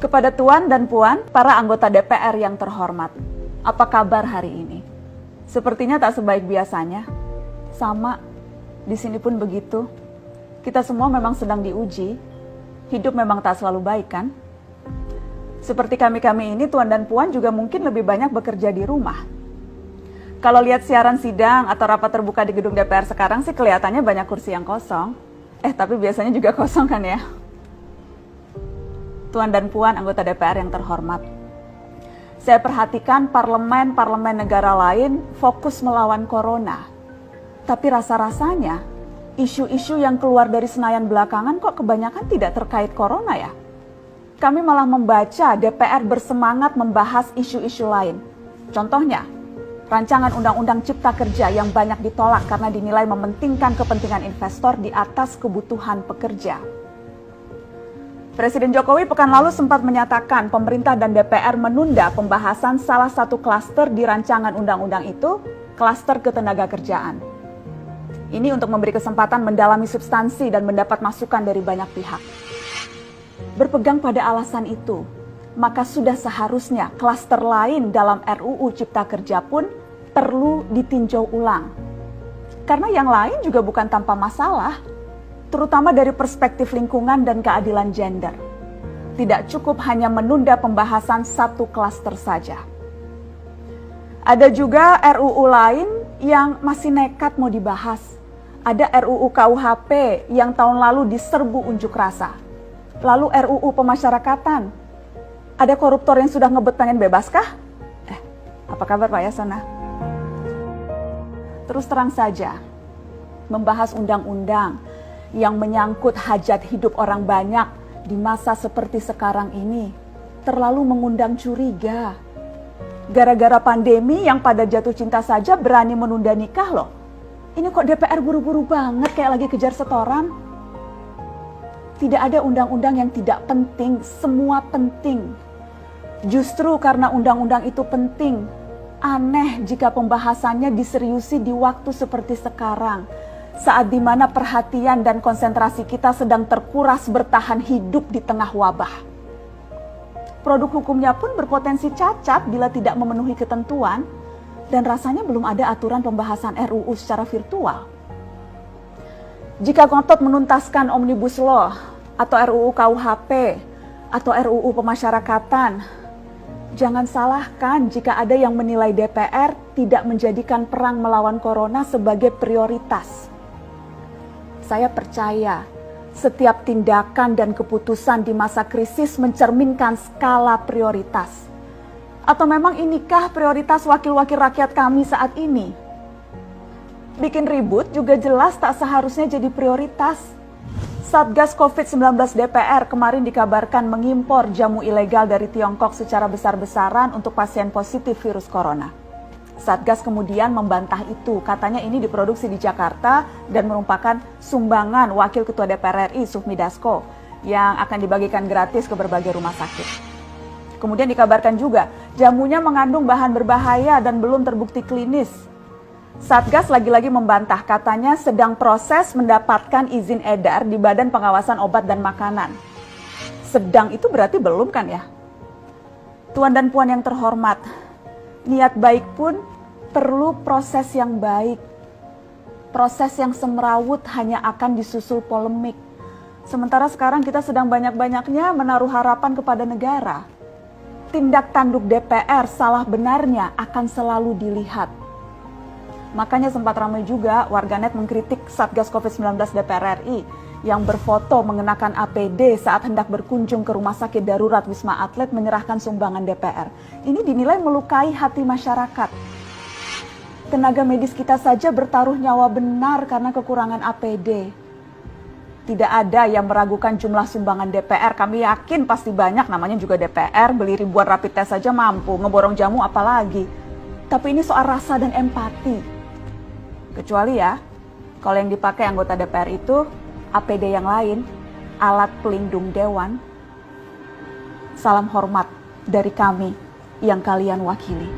Kepada Tuan dan Puan, para anggota DPR yang terhormat, apa kabar hari ini? Sepertinya tak sebaik biasanya. Sama, di sini pun begitu. Kita semua memang sedang diuji. Hidup memang tak selalu baik, kan? Seperti kami-kami ini, Tuan dan Puan juga mungkin lebih banyak bekerja di rumah. Kalau lihat siaran sidang atau rapat terbuka di gedung DPR sekarang sih kelihatannya banyak kursi yang kosong. Tapi biasanya juga kosong kan ya? Tuan dan Puan anggota DPR yang terhormat, saya perhatikan parlemen-parlemen negara lain fokus melawan corona. Tapi rasa-rasanya isu-isu yang keluar dari Senayan belakangan kok kebanyakan tidak terkait corona ya? Kami malah membaca DPR bersemangat membahas isu-isu lain. Contohnya, rancangan Undang-Undang Cipta Kerja yang banyak ditolak karena dinilai mementingkan kepentingan investor di atas kebutuhan pekerja. Presiden Jokowi pekan lalu sempat menyatakan pemerintah dan DPR menunda pembahasan salah satu klaster di rancangan undang-undang itu, klaster ketenagakerjaan. Ini untuk memberi kesempatan mendalami substansi dan mendapat masukan dari banyak pihak. Berpegang pada alasan itu, maka sudah seharusnya klaster lain dalam RUU Cipta Kerja pun perlu ditinjau ulang. Karena yang lain juga bukan tanpa masalah, terutama dari perspektif lingkungan dan keadilan gender. Tidak cukup hanya menunda pembahasan satu klaster saja. Ada juga RUU lain yang masih nekat mau dibahas. Ada RUU KUHP yang tahun lalu diserbu unjuk rasa. Lalu RUU pemasyarakatan. Ada koruptor yang sudah ngebet pengen bebas kah? Apa kabar Pak Yasona? Terus terang saja, membahas undang-undang yang menyangkut hajat hidup orang banyak di masa seperti sekarang ini terlalu mengundang curiga. Gara-gara pandemi yang pada jatuh cinta saja berani menunda nikah loh. Ini kok DPR buru-buru banget kayak lagi kejar setoran? Tidak ada undang-undang yang tidak penting, semua penting. Justru karena undang-undang itu penting, aneh jika pembahasannya diseriusi di waktu seperti sekarang, saat dimana perhatian dan konsentrasi kita sedang terkuras bertahan hidup di tengah wabah. Produk hukumnya pun berpotensi cacat bila tidak memenuhi ketentuan, dan rasanya belum ada aturan pembahasan RUU secara virtual. Jika ngotot menuntaskan Omnibus Law, atau RUU KUHP, atau RUU pemasyarakatan, jangan salahkan jika ada yang menilai DPR tidak menjadikan perang melawan corona sebagai prioritas. Saya percaya setiap tindakan dan keputusan di masa krisis mencerminkan skala prioritas. Atau memang inikah prioritas wakil-wakil rakyat kami saat ini? Bikin ribut juga jelas tak seharusnya jadi prioritas. Satgas COVID-19 DPR kemarin dikabarkan mengimpor jamu ilegal dari Tiongkok secara besar-besaran untuk pasien positif virus corona. Satgas kemudian membantah itu, katanya ini diproduksi di Jakarta dan merupakan sumbangan Wakil Ketua DPR RI Sufmi Dasko yang akan dibagikan gratis ke berbagai rumah sakit. Kemudian dikabarkan juga jamunya mengandung bahan berbahaya dan belum terbukti klinis. Satgas lagi-lagi membantah, katanya sedang proses mendapatkan izin edar di Badan Pengawasan Obat dan Makanan. Sedang itu berarti belum kan ya? Tuan dan Puan yang terhormat, niat baik pun perlu proses yang baik. Proses yang semrawut hanya akan disusul polemik. Sementara sekarang kita sedang banyak-banyaknya menaruh harapan kepada negara. Tindak tanduk DPR salah benarnya akan selalu dilihat. Makanya sempat ramai juga warganet mengkritik Satgas COVID-19 DPR RI yang berfoto mengenakan APD saat hendak berkunjung ke rumah sakit darurat Wisma Atlet menyerahkan sumbangan DPR. Ini dinilai melukai hati masyarakat. Tenaga medis kita saja bertaruh nyawa benar karena kekurangan APD. Tidak ada yang meragukan jumlah sumbangan DPR. Kami yakin pasti banyak, namanya juga DPR, beli ribuan rapid test saja mampu, ngeborong jamu apalagi. Tapi ini soal rasa dan empati. Kecuali ya, kalau yang dipakai anggota DPR itu APD yang lain, alat pelindung dewan. Salam hormat dari kami yang kalian wakili.